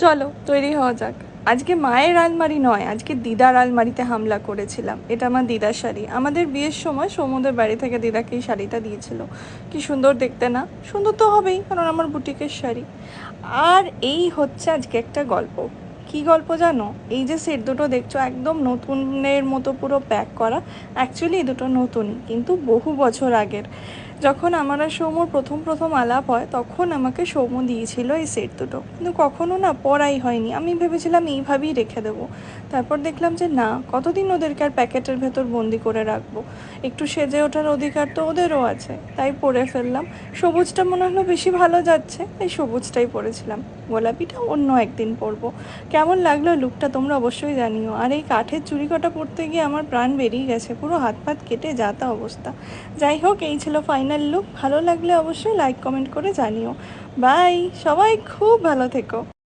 চলো তৈরি হওয়া যাক। আজকে মায়ের আলমারি নয়, আজকে দিদার আলমারিতে হামলা করেছিলাম। এটা আমার দিদার শাড়ি, আমাদের বিয়ের সময় সমুদ্রের বাড়ি থেকে দিদাকে এই শাড়িটা দিয়েছিল। কি সুন্দর দেখতে না? সুন্দর তো হবেই, কারণ আমার বুটিকের শাড়ি। আর এই হচ্ছে আজকে একটা গল্প। কি গল্প জানো? এই যে সেট দুটো দেখছো একদম নতুনের মতো পুরো প্যাক করা, অ্যাকচুয়ালি এই দুটো নতুনই, কিন্তু বহু বছর আগের। যখন আমার আর সৌম্যর প্রথম প্রথম আলাপ হয়, তখন আমাকে সৌম্য দিয়েছিল এই সেট দুটো, কিন্তু কখনো না পরাই হয়নি। আমি ভেবেছিলাম এইভাবেই রেখে দেবো। তারপর দেখলাম যে না, কতদিন ওদেরকে আর প্যাকেটের ভেতর বন্দি করে রাখবো। একটু সেজে ওঠার অধিকার তো ওদেরও আছে, তাই পরে ফেললাম। সবুজটা মনে হলো বেশি ভালো যাচ্ছে, তাই সবুজটাই পরেছিলাম। গোলাপিটা অন্য একদিন পরবো। কেমন লাগলো লুকটা তোমরা অবশ্যই জানিও। আর এই কাঠের চুড়ি কটা পরতে গিয়ে আমার প্রাণ বেরিয়ে গেছে, পুরো হাত পাত কেটে যাতা অবস্থা। যাই হোক, এই ছিল ফাইনাল লুক। ভালো লাগলে অবশ্যই লাইক কমেন্ট করে জানিও। বাই, সবাই খুব ভালো থেকো।